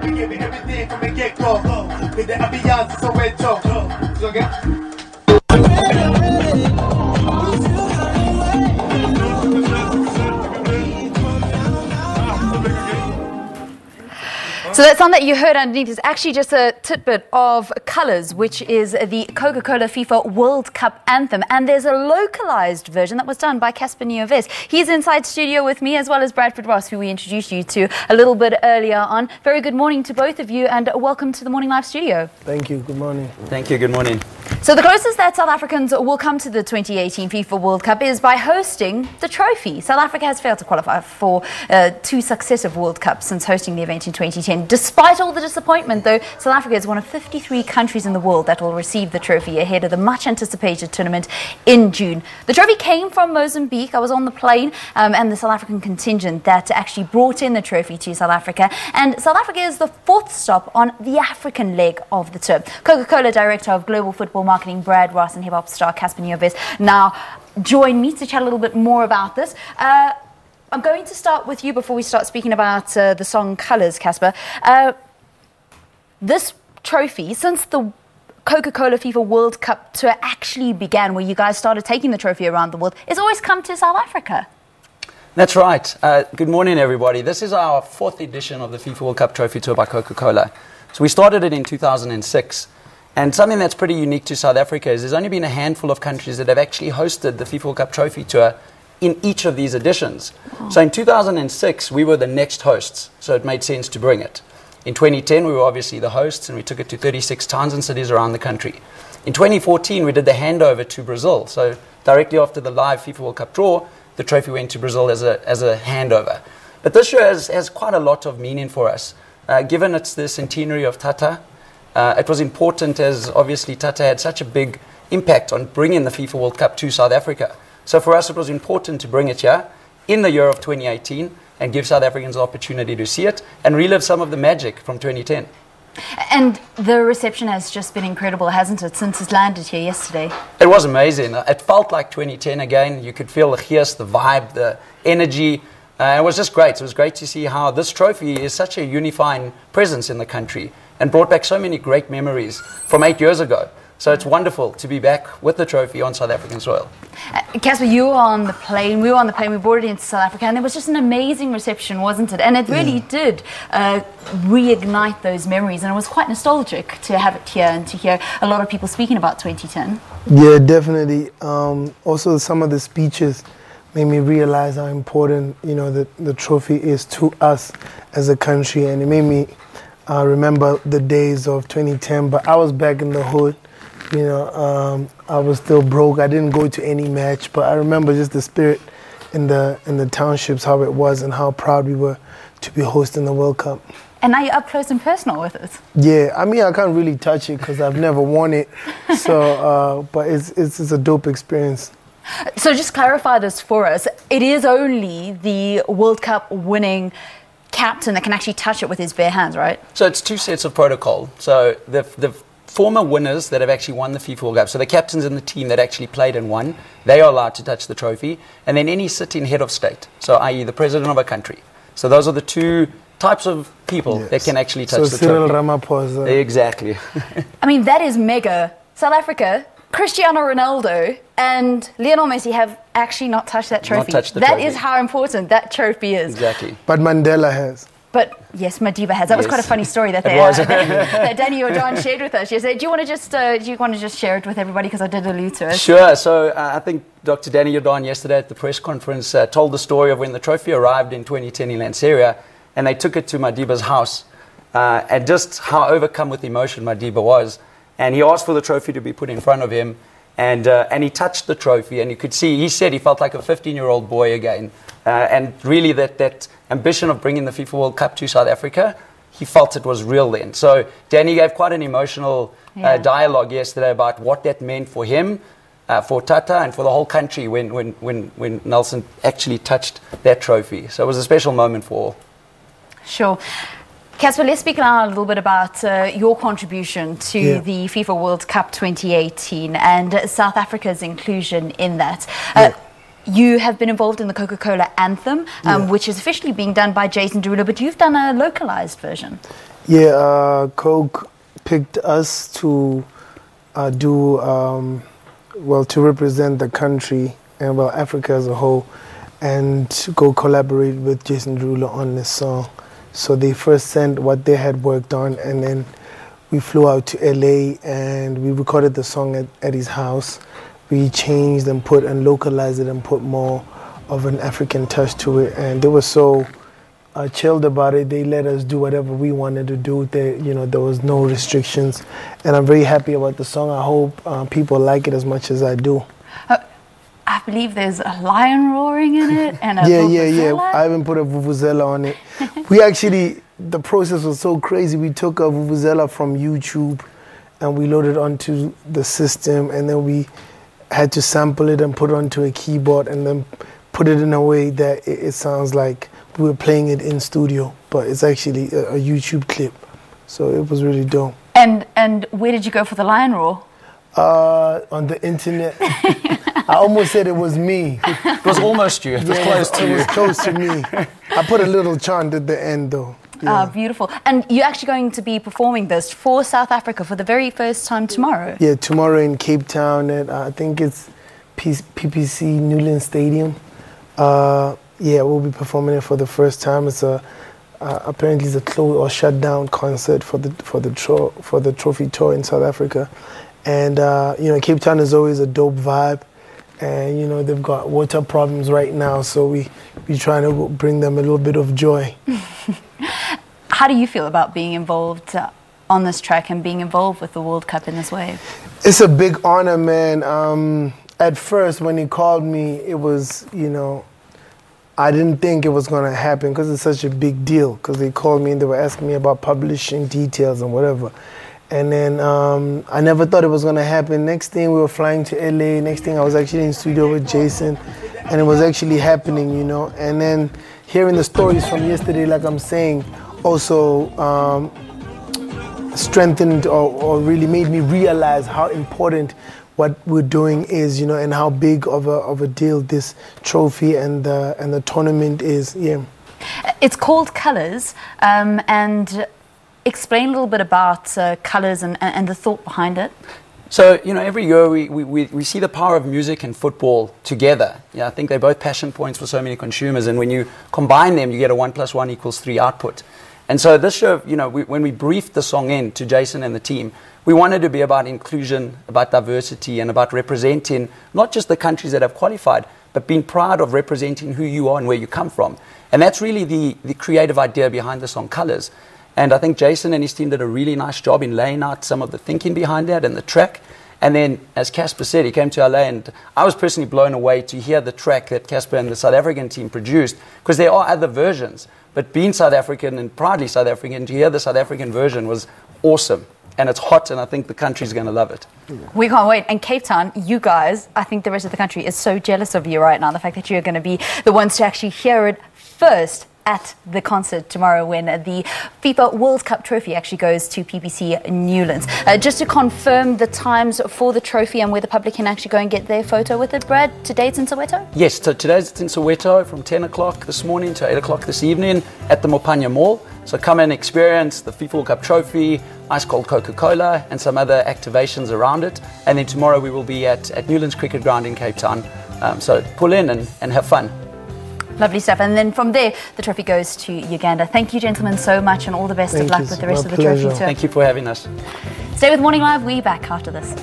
We give it everything from the get-go. With the ambiance, so retro. So get. So that song that you heard underneath is actually just a tidbit of Colours, which is the Coca Cola FIFA World Cup anthem. And there's a localized version that was done by Cassper Nyovest. He's inside studio with me, as well as Bradford Ross, who we introduced you to a little bit earlier on. Very good morning to both of you, and welcome to the Morning Live studio. Thank you. Good morning. Thank you. Good morning. So the closest that South Africans will come to the 2018 FIFA World Cup is by hosting the trophy. South Africa has failed to qualify for 2 successive World Cups since hosting the event in 2010. Despite all the disappointment, though, South Africa is one of 53 countries in the world that will receive the trophy ahead of the much-anticipated tournament in June. The trophy came from Mozambique. I was on the plane and the South African contingent that actually brought in the trophy to South Africa. And South Africa is the 4th stop on the African leg of the tour. Coca Cola Director of Global Football Marketing, Brad Ross, and hip-hop star Cassper Nyovest now join me to chat a little bit more about this. I'm going to start with you before we start speaking about the song Colours, Cassper. This trophy, since the Coca Cola FIFA World Cup tour actually began, where you guys started taking the trophy around the world, it's always come to South Africa. That's right. Good morning, everybody. This is our 4th edition of the FIFA World Cup Trophy Tour by Coca Cola. So we started it in 2006. And something that's pretty unique to South Africa is there's only been a handful of countries that have actually hosted the FIFA World Cup Trophy Tour in each of these editions. So in 2006, we were the next hosts, so it made sense to bring it. In 2010, we were obviously the hosts, and we took it to 36 towns and cities around the country. In 2014, we did the handover to Brazil. So directly after the live FIFA World Cup draw, the trophy went to Brazil as a handover. But this year has quite a lot of meaning for us. Given it's the centenary of Tata, it was important, as obviously Tata had such a big impact on bringing the FIFA World Cup to South Africa. So for us, it was important to bring it here in the year of 2018 and give South Africans the opportunity to see it and relive some of the magic from 2010. And the reception has just been incredible, hasn't it, since it's landed here yesterday? It was amazing. It felt like 2010 again. You could feel the geest, the vibe, the energy. It was just great. It was great to see how this trophy is such a unifying presence in the country and brought back so many great memories from 8 years ago. So it's wonderful to be back with the trophy on South African soil. Cassper, you were on the plane, we were on the plane, we brought it into South Africa, and there was just an amazing reception, wasn't it? And it really did reignite those memories, and it was quite nostalgic to have it here and to hear a lot of people speaking about 2010. Yeah, definitely. Also, some of the speeches made me realize how important, you know, the trophy is to us as a country, and it made me remember the days of 2010. But I was back in the hood. You know, I was still broke. I didn't go to any match, but I remember just the spirit in the townships, how it was, and how proud we were to be hosting the World Cup. And now you're up close and personal with it. Yeah, I mean, I can't really touch it because I've never won it. So, but it's a dope experience. So just clarify this for us. It is only the World Cup winning captain that can actually touch it with his bare hands, right? So it's 2 sets of protocol. So the former winners that have actually won the FIFA World Cup, so the captains in the team that actually played and won, they are allowed to touch the trophy. And then any sitting head of state, so i.e. the president of a country. So those are the 2 types of people that can actually touch the Cyril trophy. Ramaphosa. Exactly. I mean, that is mega. South Africa, Cristiano Ronaldo and Lionel Messi have actually not touched that trophy. That is how important that trophy is. Exactly. But Mandela has. But yes, Madiba has. That was quite a funny story that that Danny or John shared with us. Yesterday. Do you want to just share it with everybody, because I did allude to it? Sure. So I think Dr. Danny Jordan yesterday at the press conference told the story of when the trophy arrived in 2010 in Lanseria, and they took it to Madiba's house, and just how overcome with emotion Madiba was. And he asked for the trophy to be put in front of him, and he touched the trophy, and you could see, he said he felt like a 15-year-old boy again. And really that ambition of bringing the FIFA World Cup to South Africa, he felt it was real then. So Danny gave quite an emotional dialogue yesterday about what that meant for him, for Tata, and for the whole country when Nelson actually touched that trophy. So it was a special moment for all. Sure. Cassper, let's speak now a little bit about your contribution to the FIFA World Cup 2018 and South Africa's inclusion in that. You have been involved in the Coca Cola anthem, which is officially being done by Jason Derulo, but you've done a localized version. Yeah, Coke picked us to to represent the country and, well, Africa as a whole, and to go collaborate with Jason Derulo on this song. So they first sent what they had worked on, and then we flew out to LA and we recorded the song at his house. We changed and localized it and put more of an African touch to it, and they were so chilled about it. They let us do whatever we wanted to do. There was no restrictions, and I'm very happy about the song. I hope people like it as much as I do. I believe there's a lion roaring in it and a Yeah. I even put a vuvuzela on it. The process was so crazy. We took a vuvuzela from YouTube and we loaded onto the system, and then we had to sample it and put it onto a keyboard and then put it in a way that it sounds like we were playing it in studio, but it's actually a YouTube clip. So it was really dope. And where did you go for the lion roar? On the internet. I almost said it was me. It was almost you. It was close to you. It was close to me. I put a little chant at the end, though. Yeah. Beautiful. And you're actually going to be performing this for South Africa for the very first time tomorrow? Yeah, tomorrow in Cape Town at, I think it's PPC Newlands Stadium. We'll be performing it for the first time. It's apparently it's a closed or shut down concert for the trophy tour in South Africa. And Cape Town is always a dope vibe. And they've got water problems right now, so we're trying to bring them a little bit of joy. How do you feel about being involved on this track and being involved with the World Cup in this way? It's a big honor, man. At first, when he called me, it was, I didn't think it was going to happen because it's such a big deal. Because they called me and they were asking me about publishing details and whatever. And then I never thought it was going to happen. Next thing, we were flying to LA. Next thing, I was actually in studio with Jason. And it was actually happening, And then hearing the stories from yesterday, like I'm saying, also strengthened or really made me realize how important what we're doing is, and how big of a deal this trophy and the tournament is. Yeah. It's called Colours, and explain a little bit about Colours and the thought behind it. So, every year we see the power of music and football together. Yeah, I think they're both passion points for so many consumers, and when you combine them, you get a 1 + 1 = 3 output. And so this year, when we briefed the song in to Jason and the team, we wanted to be about inclusion, about diversity, and about representing not just the countries that have qualified, but being proud of representing who you are and where you come from. And that's really the creative idea behind the song Colours. And I think Jason and his team did a really nice job in laying out some of the thinking behind that and the track. And then, as Cassper said, he came to LA, and I was personally blown away to hear the track that Cassper and the South African team produced, because there are other versions. But being South African and proudly South African, to hear the South African version was awesome. And it's hot, and I think the country's going to love it. We can't wait. And Cape Town, you guys, I think the rest of the country is so jealous of you right now, the fact that you're going to be the ones to actually hear it first at the concert tomorrow when the FIFA World Cup trophy actually goes to PPC Newlands. Just to confirm the times for the trophy and where the public can actually go and get their photo with it, Brad, today it's in Soweto? Yes, so today's it's in Soweto from 10 o'clock this morning to 8 o'clock this evening at the Mopanya Mall. So come and experience the FIFA World Cup trophy, ice cold Coca Cola, and some other activations around it. And then tomorrow we will be at Newlands Cricket Ground in Cape Town. So pull in and have fun. Lovely stuff. And then from there, the trophy goes to Uganda. Thank you, gentlemen, so much, and all the best of luck with the rest of the trophy tour. Thank you for having us. Stay with Morning Live. We're back after this.